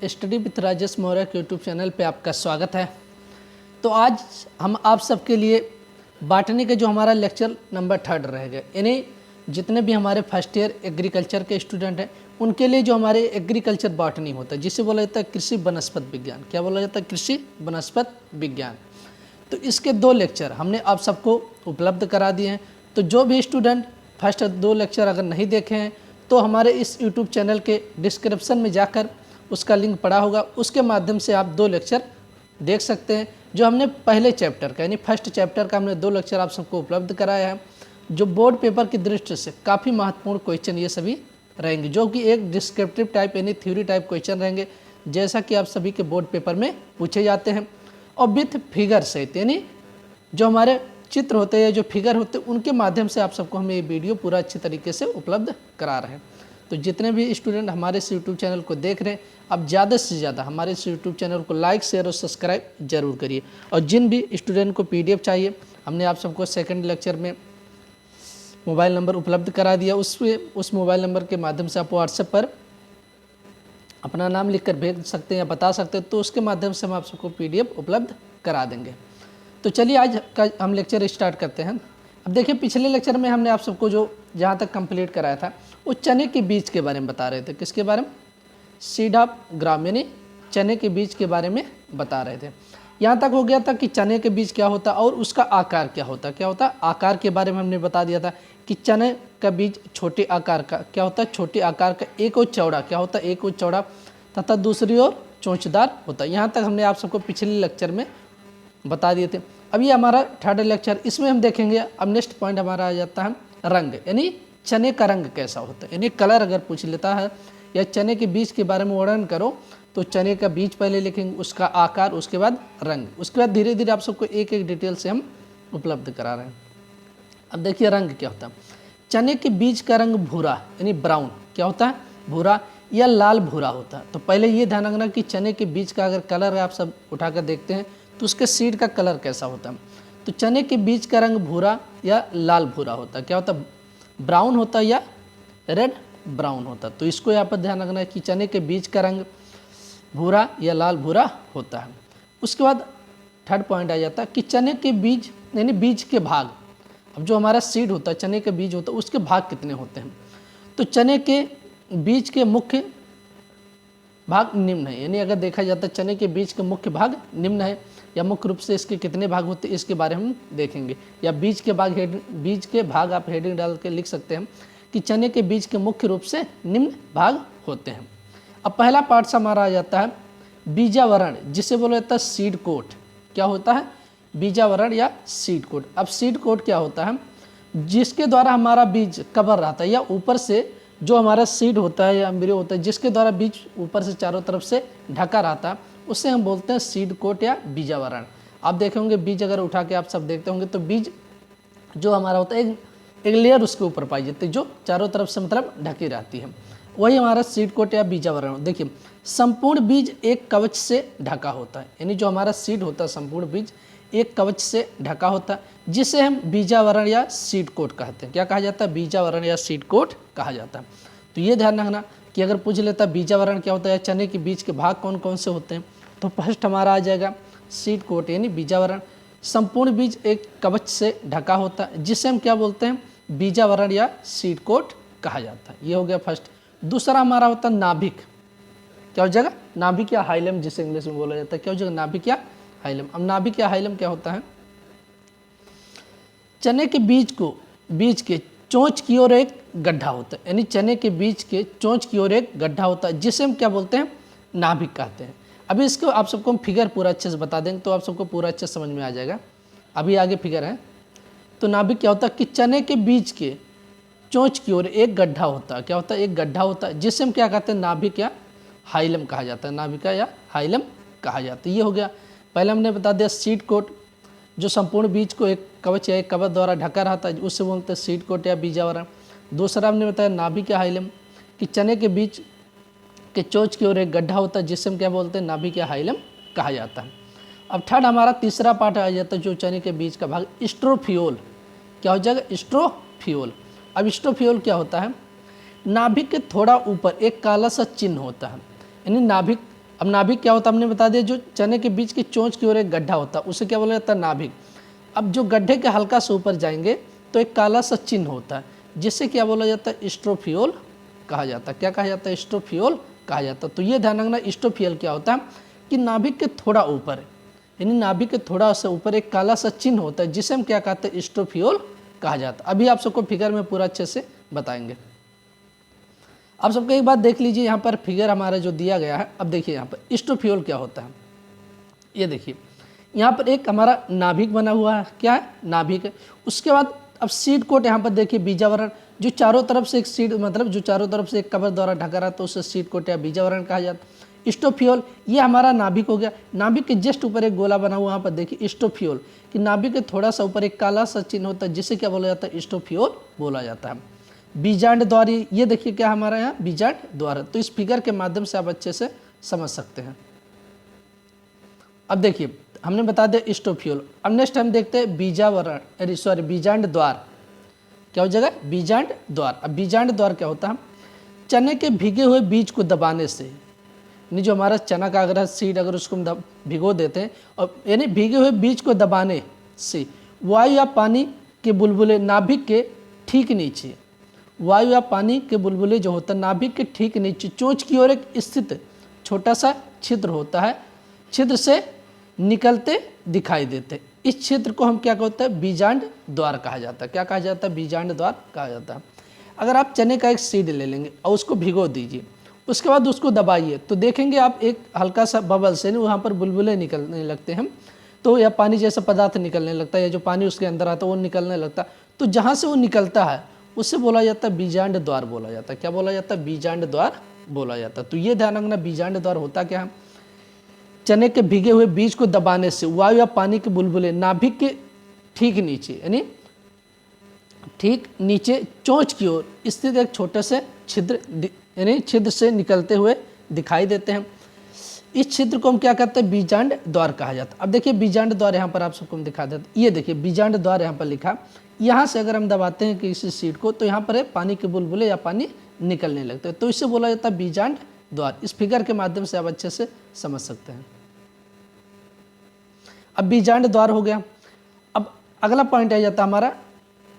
Study with Rajesh Maurya के YouTube channel पे आपका स्वागत है। तो आज हम आप सबके लिए बॉटनी के जो हमारा लेक्चर नंबर 3 रहेगा, यानी जितने भी हमारे फर्स्ट ईयर एग्रीकल्चर के स्टूडेंट हैं उनके लिए जो हमारे एग्रीकल्चर बॉटनी होता है, जिसे बोला जाता है कृषि वनस्पत विज्ञान। क्या बोला जाता है? कृषि वनस्पत विज्ञान। तो इसके 2 लेक्चर हमने आप सबको उपलब्ध करा दिए हैं। तो जो भी स्टूडेंट फर्स्ट 2 लेक्चर अगर नहीं देखे हैं तो हमारे इस यूट्यूब चैनल के डिस्क्रिप्शन में जाकर उसका लिंक पड़ा होगा, उसके माध्यम से आप 2 लेक्चर देख सकते हैं। जो हमने पहले चैप्टर का यानी फर्स्ट चैप्टर का हमने 2 लेक्चर आप सबको उपलब्ध कराया है, जो बोर्ड पेपर की दृष्टि से काफ़ी महत्वपूर्ण क्वेश्चन ये सभी रहेंगे, जो कि एक डिस्क्रिप्टिव टाइप यानी थ्योरी टाइप क्वेश्चन रहेंगे, जैसा कि आप सभी के बोर्ड पेपर में पूछे जाते हैं। और विथ फिगर सहित, यानी जो हमारे चित्र होते हैं, जो फिगर होते हैं, उनके माध्यम से आप सबको हम ये वीडियो पूरा अच्छी तरीके से उपलब्ध करा रहे हैं। तो जितने भी स्टूडेंट हमारे इस यूट्यूब चैनल को देख रहे हैं, आप ज़्यादा से ज़्यादा हमारे इस यूट्यूब चैनल को लाइक, शेयर और सब्सक्राइब जरूर करिए। और जिन भी स्टूडेंट को PDF चाहिए, हमने आप सबको सेकंड लेक्चर में मोबाइल नंबर उपलब्ध करा दिया। उस मोबाइल नंबर के माध्यम से आप व्हाट्सएप पर अपना नाम लिखकर भेज सकते हैं या बता सकते हैं, तो उसके माध्यम से हम आप सबको PDF उपलब्ध करा देंगे। तो चलिए आज का हम लेक्चर स्टार्ट करते हैं। अब देखिए, पिछले लेक्चर में हमने आप सबको जो जहाँ तक कंप्लीट कराया था वो चने के बीज के बारे में बता रहे थे। किसके बारे में? सीड ऑफ ग्राम, यानी चने के बीज के बारे में बता रहे थे। यहाँ तक हो गया था कि चने के बीज क्या होता और उसका आकार क्या होता। क्या होता? आकार के बारे में हमने बता दिया था कि चने का बीज छोटे आकार का क्या होता है? छोटे आकार का, एक और चौड़ा क्या होता है? एक और चौड़ा तथा दूसरी ओर चोंचदार होता है। यहाँ तक हमने आप सबको पिछले लेक्चर में बता दिए थे। अब ये हमारा 3rd लेक्चर, इसमें हम देखेंगे। अब नेक्स्ट पॉइंट हमारा आ जाता है रंग, यानी चने का रंग कैसा होता है। यानी कलर अगर पूछ लेता है या चने के बीज के बारे में वर्णन करो, तो चने का बीज पहले लिखेंगे, उसका आकार, उसके बाद रंग, उसके बाद धीरे धीरे आप सबको एक एक डिटेल से हम उपलब्ध करा रहे हैं। अब देखिए रंग क्या होता है। चने के बीज का रंग भूरा यानी ब्राउन क्या होता है? भूरा या लाल भूरा होता है। तो पहले ये ध्यान रखना कि चने के बीज का अगर कलर आप सब उठाकर देखते हैं तो उसके सीड का कलर कैसा होता है। तो चने के बीज का रंग भूरा या लाल भूरा होता है। क्या होता है? ब्राउन होता है या रेड ब्राउन होता है। तो इसको यहाँ पर ध्यान रखना है कि चने के बीज का रंग भूरा या लाल भूरा होता है। उसके बाद 3rd पॉइंट आ जाता है कि चने के बीज यानी बीज के भाग, अब जो हमारा सीड होता है, चने के बीज होता है, उसके भाग कितने होते हैं। तो चने के बीज के मुख्य भाग निम्न है, यानी अगर देखा जाता है चने के बीज के मुख्य भाग निम्न है, या मुख्य रूप से इसके कितने भाग होते हैं इसके बारे में हम देखेंगे। या बीज के भाग आप हेडिंग डाल के लिख सकते हैं कि चने के बीज के मुख्य रूप से निम्न भाग होते हैं। अब पहला पार्ट हमारा आ जाता है बीजावरण, जिसे बोला जाता है सीड कोट। क्या होता है? बीजावरण या सीड कोट। अब सीड कोट क्या होता है? जिसके द्वारा हमारा बीज कवर रहता है, या ऊपर से जो हमारा सीड होता है या एम्ब्रियो होता है, जिसके द्वारा बीज ऊपर से चारों तरफ से ढका रहता है, उससे हम बोलते हैं सीड कोट या बीजावरण। आप देखे होंगे बीज अगर उठा के आप सब देखते होंगे तो बीज जो हमारा होता है एक लेयर उसके ऊपर पाई जाती है, जो चारों तरफ से मतलब ढकी रहती है, वही हमारा सीड कोट या बीजावरण। देखिए, संपूर्ण बीज एक कवच से ढका होता है, यानी जो हमारा सीड होता है संपूर्ण बीज एक कवच से ढका होता है, जिसे हम बीजावरण या सीड कोट कहते हैं। क्या कहा जाता है? बीजावरण या सीड कोट कहा जाता है। तो ये ध्यान रखना कि अगर पूछ लेता है बीजावरण क्या होता है, चने के बीज के भाग कौन कौन से होते हैं, तो फर्स्ट हमारा आ जाएगा सीड कोट यानी बीजावरण। संपूर्ण बीज एक कवच से ढका होता है, जिसे हम क्या बोलते हैं? बीजावरण या सीड कोट कहा जाता है। ये हो गया फर्स्ट। दूसरा हमारा होता है नाभिक। क्या हो जाएगा? नाभिक या हाइलम, जिसे इंग्लिश में बोला जाता है। क्या हो जाएगा? नाभिक या हाइलम। अब नाभिक या हाइलम क्या होता है? चने के बीज के चोंच की ओर एक गड्ढा होता है, यानी चने के बीज के चोंच की ओर एक गड्ढा होता है, जिसे हम क्या बोलते हैं? नाभिक कहते हैं। अभी इसको आप सबको हम फिगर पूरा अच्छे से बता देंगे तो आप सबको पूरा अच्छे से समझ में आ जाएगा। अभी आगे फिगर है। तो नाभिक क्या होता है कि चने के बीज के चोंच की ओर एक गड्ढा होता है। क्या होता है? एक गड्ढा होता है, जिसे हम क्या कहते हैं? नाभिक या हाइलम कहा जाता है। नाभिका या हाइलम कहा जाता है। ये हो गया। पहले हमने बता दिया सीड कोट, जो संपूर्ण बीज को एक कवच या एक कवर द्वारा ढका रहता है, उससे बोलते हैं सीड कोट या बीजावरण। दूसरा हमने बताया नाभिक या हाइलम, कि चने के बीज के चोंच की ओर एक गड्ढा होता है, जिससे हम क्या बोलते हैं? नाभिक या हाइलम कहा जाता है। अब 3rd हमारा तीसरा पार्ट आ जाता है जो चने के बीज का भाग, स्ट्रोफियोल। क्या हो जाएगा? स्ट्रोफियोल। अब स्ट्रोफियोल क्या होता है? नाभिक के थोड़ा ऊपर एक काला सा चिन्ह होता है, यानी नाभिक अब नाभिक क्या होता है हमने बता दिया, जो चने के बीच की चोंच की ओर एक गड्ढा होता है उसे क्या बोला जाता है, नाभिक। अब जो गड्ढे के हल्का से ऊपर जाएंगे तो एक काला सा चिन्ह होता है जिसे क्या बोला जाता है, स्ट्रोफियोल कहा जाता है। क्या कहा जाता है, स्ट्रोफियोल कहा जाता है। तो ये ध्यान रखना, स्ट्रोफियोल क्या होता है कि नाभिक के थोड़ा ऊपर, यानी नाभिक के थोड़ा सा ऊपर एक काला सा चिन्ह होता है जिसे हम क्या कहते हैं, स्ट्रोफियोल कहा जाता है। अभी आप सबको फिगर में पूरा अच्छे से बताएंगे। आप सबको एक बात देख लीजिए, यहाँ पर फिगर हमारा जो दिया गया है। अब देखिए यहाँ पर स्ट्रोफियोल क्या होता है, ये देखिए यहाँ पर एक हमारा नाभिक बना हुआ है, क्या है, नाभिक है। उसके बाद अब सीड कोट यहाँ पर देखिए, बीजावरण, जो चारों तरफ से एक सीड, मतलब जो चारों तरफ से एक कवर द्वारा ढका रहा तो उसे सीड कोट या बीजावरण कहा जाता है। स्टोफियोल ये हमारा नाभिक हो गया। नाभिक के जस्ट ऊपर एक गोला बना हुआ, वहाँ पर देखिए स्टोफियोल कि नाभिक के थोड़ा सा ऊपर एक काला सा चिन्ह होता है जिसे क्या बोला जाता है, स्टोफियोल बोला जाता है। बीजांड द्वार, ये देखिए क्या हमारा यहाँ बीजांड द्वार है। तो इस फिगर के माध्यम से आप अच्छे से समझ सकते हैं। अब देखिए हमने बता दिया स्टोफियोल। अब नेक्स्ट हम देखते हैं बीजावरण, सॉरी बीजांड द्वार। क्या हो जाएगा, बीजांड द्वार। अब बीजांड द्वार क्या होता है, चने के भीगे हुए बीज को दबाने से, यानी जो हमारा चना का अगर सीड अगर उसको हम भिगो देते हैं और यानी भीगे हुए बीज को दबाने से वायु या पानी के बुलबुले नाभिक के ठीक नीचे, वायु या पानी के बुलबुले जो होता है नाभिक के ठीक नीचे चोंच की ओर एक स्थित छोटा सा छिद्र होता है, छिद्र से निकलते दिखाई देते। इस क्षेत्र को हम क्या कहते हैं, बीजांड द्वार कहा जाता है। क्या कहा जाता है, बीजांड द्वार कहा जाता है। अगर आप चने का एक सीड ले लेंगे और उसको भिगो दीजिए, उसके बाद उसको दबाइए तो देखेंगे आप एक हल्का सा बबल से वहाँ पर बुलबुले निकलने लगते हैं, तो या पानी जैसा पदार्थ निकलने लगता है, या जो पानी उसके अंदर आता है वो निकलने लगता है। तो जहाँ से वो निकलता है उससे बोला जाता है बीजांड द्वार बोला जाता है। क्या बोला जाता है, बीजांड द्वार बोला जाता है। तो ये ध्यान रखना, बीजांड द्वार होता क्या है, चने के भीगे हुए बीज को दबाने से वायु या पानी के बुलबुले नाभिक के ठीक नीचे, यानी ठीक नीचे चोंच की ओर स्थित एक छोटे से छिद्र, यानी छिद्र से निकलते हुए दिखाई देते हैं। इस छिद्र को हम क्या कहते हैं, बीजांड द्वार कहा जाता है। अब देखिए बीजांड द्वार यहाँ पर आप सबको हम दिखा देते हैं। ये देखिए बीजांड द्वार यहाँ पर लिखा, यहाँ से अगर हम दबाते हैं किसी सीड को तो यहाँ पर है पानी के बुलबुले या पानी निकलने लगते हैं, तो इससे बोला जाता है बीजांड द्वार। इस फिगर के माध्यम से आप अच्छे से समझ सकते हैं। अब बीजांड द्वार हो गया। अब अगला पॉइंट आ जाता है हमारा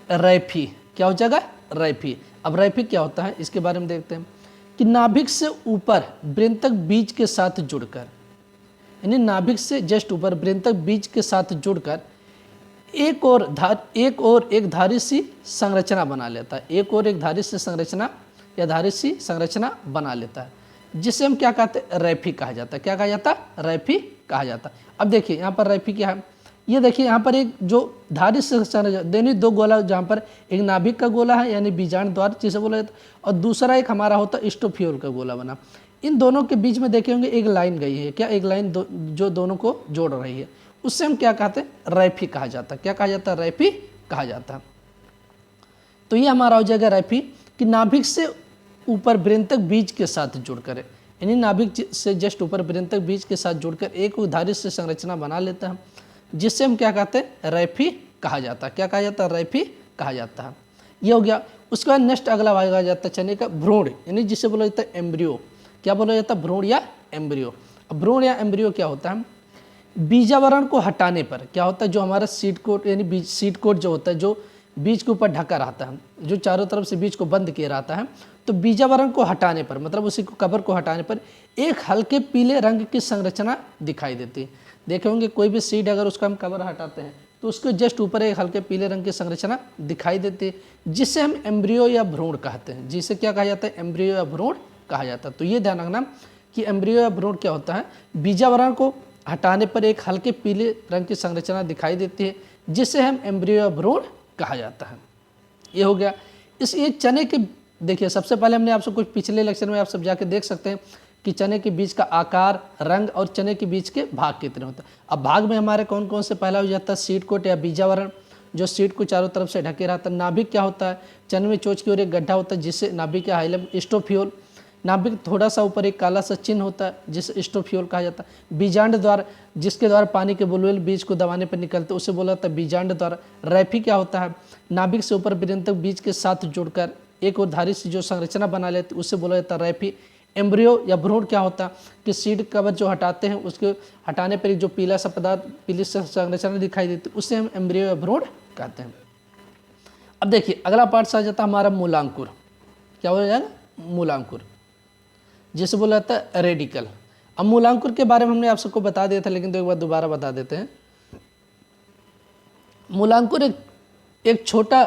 रैफी। क्या हो जाएगा, रैफी। अब रैफी क्या होता है इसके बारे में देखते हैं कि नाभिक से ऊपर वृंतक बीज के साथ जुड़कर, यानी नाभिक से जस्ट ऊपर वृंतक बीज के साथ जुड़कर एक और एक धारी सी संरचना बना लेता है। एक और एक धारी सी संरचना या धारी सी संरचना बना लेता है, जिसे हम क्या कहते हैं, रैफी कहा जाता है। क्या कहा जाता है, रैफी कहा जाता है। अब देखिए यहाँ पर रैफी क्या है, ये देखिए यहाँ पर एक जो धारी से संरचना, दो गोला, जहाँ पर एक नाभिक का गोला है यानी बीजांड द्वार जिसे बोला जाता है, और दूसरा एक हमारा होता है स्टोफियोल का गोला बना। इन दोनों के बीच में देखे होंगे एक लाइन गई है, क्या, एक लाइन जो दोनों को जोड़ रही है, उससे हम क्या कहते हैं, रैफी कहा जाता है। क्या कहा जाता है, रैफी कहा जाता है। तो ये हमारा हो जाएगा रैफी कि नाभिक से ऊपर वृंतक बीज के साथ जुड़कर, यानी नाभिक से जस्ट ऊपर वृंतक बीज के साथ जुड़कर एक धारी से संरचना बना लेता है, जिससे हम क्या कहते हैं, रैफी कहा जाता है। क्या कहा जाता है, रैफी कहा जाता है। ये हो गया। उसके बाद नेक्स्ट अगला भाग आ जाता है चने का भ्रूण, यानी जिसे बोला जाता है एम्ब्रियो। क्या बोला जाता है, भ्रूण या एम्ब्रियो। अब भ्रूण या एम्ब्रियो क्या होता है, बीजावरण को हटाने पर क्या होता है, जो हमारा सीड कोट यानी सीड कोट जो होता है, जो बीज के ऊपर ढका रहता है, जो चारों तरफ से बीज को बंद किया रहता है, तो बीजावरण को हटाने पर, मतलब उसी को कवर को हटाने पर एक हल्के पीले रंग की संरचना दिखाई देती है। देखे होंगे कोई भी सीड अगर उसका हम कवर हटाते हैं तो उसके जस्ट ऊपर एक हल्के पीले रंग की संरचना दिखाई देती है, जिसे हम एम्ब्रियो या भ्रूण कहते हैं। जिसे क्या कहा जाता है, एम्ब्रियो या भ्रूण कहा जाता है। तो ये ध्यान रखना कि एम्ब्रियो या भ्रूण क्या होता है, बीजावरण को हटाने पर एक हल्के पीले रंग की संरचना दिखाई देती है, जिसे हम एम्ब्रियो या भ्रूण कहा जाता है। ये हो गया। ये चने के, देखिए सबसे पहले हमने आपसे कुछ पिछले लेक्चर में आप सब जाके देख सकते हैं कि चने के बीज का आकार, रंग और चने के बीज के भाग कितने होते हैं। अब भाग में हमारे कौन कौन से पहला हो जाता है, सीड कोट या बीजावरण, जो सीड को चारों तरफ से ढके रहता है। नाभिक क्या होता है, चने में चोंच की ओर एक गड्ढा होता है जिससे नाभिक या हाइलम स्टोफियोल। नाभिक थोड़ा सा ऊपर एक काला सा चिन्ह होता है जिसे स्टोफियोल कहा जाता है। बीजांड द्वार, जिसके द्वारा पानी के बुलबुले बीज को दबाने पर निकलते उसे बोला जाता है बीजांड द्वार। रैफी क्या होता है, नाभिक से ऊपर वृंतक बीज के साथ जुड़कर एक और धारी से जो संरचना बना लेती उसे बोला जाता है रैफी। एम्ब्रियो या भ्रूण क्या होता है कि सीड कवर जो हटाते हैं उसके हटाने पर जो पीला सा पदार्थ, पीली संरचना दिखाई देती है उसे हम एम्ब्रियो या भ्रूण कहते हैं। अब देखिए अगला पार्ट आ जाता है हमारा मूलांकुर। क्या हो जाएगा? मूलांकुर, जिसे बोला जाता है रेडिकल। अब मूलांकुर के बारे में हमने आप सबको बता दिया था, लेकिन तो एक बार दोबारा बता देते हैं। मूलांकुर एक छोटा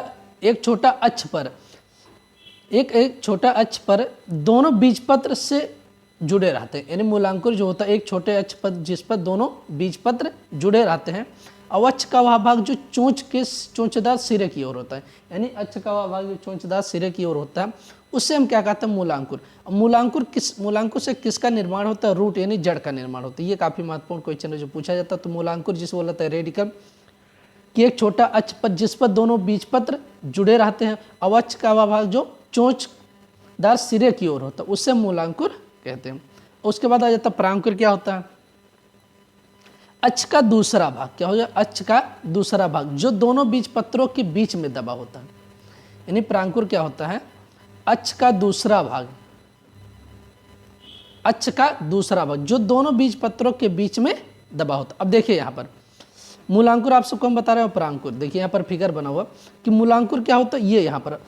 अक्ष पर एक छोटा अक्ष पर दोनों बीजपत्र से जुड़े रहते हैं। यानी मूलांकुर जो होता है एक छोटे अक्ष पर जिस पर दोनों बीजपत्र जुड़े रहते हैं। और अक्ष का वह भाग जो चोंच के चोंचदार सिरे की ओर होता है, यानी अक्ष का वह भाग जो चोंचदार सिरे की ओर होता है उससे हम क्या कहते हैं? मूलांकुर। मूलांकुर से किसका निर्माण होता है? रूट यानी जड़ का निर्माण होता है। ये काफ़ी महत्वपूर्ण क्वेश्चन है जो पूछा जाता है। तो मूलांकुर जिसे बोला जाता है रेडिकल, कि एक छोटा अक्ष पर जिस पर दोनों बीजपत्र जुड़े रहते हैं और अक्ष का वह भाग जो चोंचदार सिरे की ओर होता है उससे मूलांकुर कहते हैं। उसके बाद आ जाता है परांकुर। क्या होता है? अक्ष का दूसरा भाग। क्या हो जाए? अक्ष का दूसरा भाग जो दोनों बीजपत्रों के बीच में दबा होता है। यानी परांकुर क्या होता है? अक्ष का दूसरा भाग, अक्ष का दूसरा भाग जो दोनों बीजपत्रों के बीच में दबा होता है। अब देखिए यहाँ पर मूलांकुर आप सबको हम बता रहे हो, परांकुर देखिए यहाँ पर फिगर बना हुआ कि मूलांकुर क्या होता है। ये यहाँ पर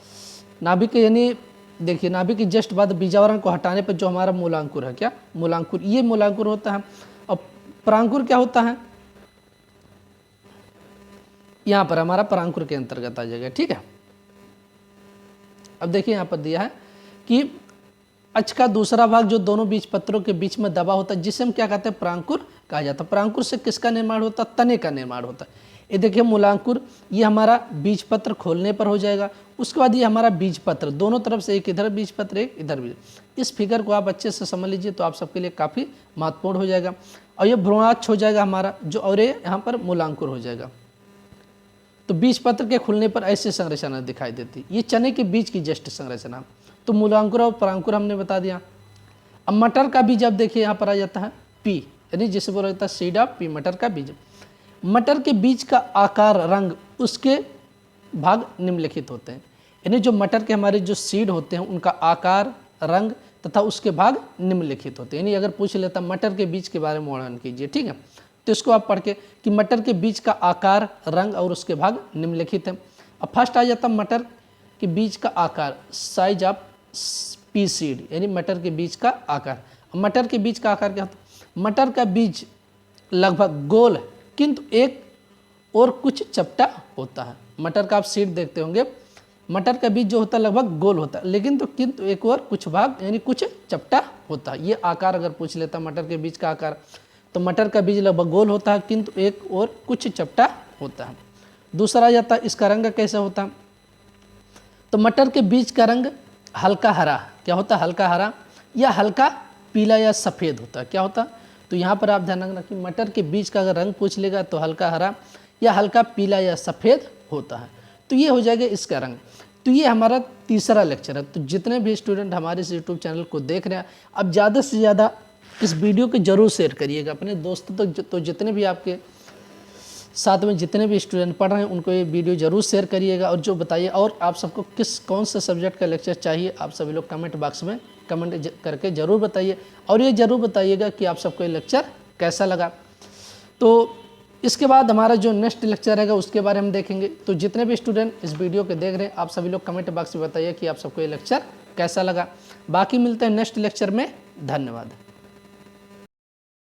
नाभिक, यानी देखिए नाभिक के जस्ट बाद बीजावरण को हटाने पर जो हमारा मूलांकुर है, क्या मूलांकुर, ये मूलांकुर होता है। और परांकुर क्या होता है? यहाँ पर हमारा परांकुर के अंतर्गत आ जाएगा। ठीक है, अब देखिए यहाँ पर दिया है कि अक्ष का दूसरा भाग जो दोनों बीजपत्रों के बीच में दबा होता है जिसे हम क्या कहते हैं? परांकुर कहा जाता है। परांकुर से किसका निर्माण होता है? तने का निर्माण होता है। ये देखिए मूलांकुर, ये हमारा बीजपत्र खोलने पर हो जाएगा। उसके बाद ये हमारा बीजपत्र, दोनों तरफ से एक इधर बीजपत्र एक इधर बीज। इस फिगर को आप अच्छे से समझ लीजिए तो आप सबके लिए काफ़ी महत्वपूर्ण हो जाएगा। और ये भ्रूणाक्ष हो जाएगा हमारा जो, और ये यहाँ पर मूलांकुर हो जाएगा। तो बीजपत्र के खुलने पर ऐसी संरचना दिखाई देती, ये चने के बीज की जस्ट संरचना। तो मूलांकुर और परांकुर हमने बता दिया। अब मटर का बीज, अब देखिए यहाँ पर आ जाता है पी, यानी जिसे बोला जाता है सीड ऑफ पी, मटर का बीज। मटर के बीज का आकार, रंग, उसके भाग निम्नलिखित होते हैं। यानी जो मटर के हमारे जो सीड होते हैं उनका आकार, रंग तथा उसके भाग निम्नलिखित होते हैं। यानी अगर पूछ लेता मटर के बीज के बारे में वर्णन कीजिए, ठीक है, तो इसको आप पढ़ के कि मटर के बीज का आकार, रंग और उसके भाग निम्नलिखित हैं। अब फर्स्ट आ जाता मटर के बीज का आकार, साइज ऑफ पी सीड, यानी मटर के बीज का आकार। मटर के बीज का आकार क्या होता है? मटर का बीज लगभग गोल है किंतु एक और कुछ चपटा होता है। मटर का आप सीड देखते होंगे, मटर का बीज जो होता है लगभग गोल होता है, लेकिन तो किंतु एक और कुछ भाग यानी कुछ चपटा होता है। ये आकार अगर पूछ लेता मटर के बीज का आकार, तो मटर का बीज लगभग गोल होता है किंतु एक और कुछ चपटा होता है। दूसरा आ जाता है इसका रंग कैसा होता है? तो मटर के बीज का रंग हल्का हरा, क्या होता है? हल्का हरा या हल्का पीला या सफ़ेद होता है। क्या होता है? तो यहाँ पर आप ध्यान रखना कि मटर के बीज का अगर रंग पूछ लेगा तो हल्का हरा या हल्का पीला या सफ़ेद होता है। तो ये हो जाएगा इसका रंग। तो ये हमारा तीसरा लेक्चर है। तो जितने भी स्टूडेंट हमारे इस यूट्यूब चैनल को देख रहे हैं, अब ज़्यादा से ज़्यादा इस वीडियो को जरूर शेयर करिएगा अपने दोस्तों तक। तो जितने भी आपके साथ में जितने भी स्टूडेंट पढ़ रहे हैं उनको ये वीडियो जरूर शेयर करिएगा। और जो बताइए और आप सबको कौन से सब्जेक्ट का लेक्चर चाहिए, आप सभी लोग कमेंट बॉक्स में कमेंट करके ज़रूर बताइए। और ये ज़रूर बताइएगा कि आप सबको ये लेक्चर कैसा लगा। तो इसके बाद हमारा जो नेक्स्ट लेक्चर रहेगा उसके बारे में हम देखेंगे। तो जितने भी स्टूडेंट इस वीडियो को देख रहे हैं आप सभी लोग कमेंट बॉक्स में बताइए कि आप सबको ये लेक्चर कैसा लगा। बाकी मिलते हैं नेक्स्ट लेक्चर में। धन्यवाद।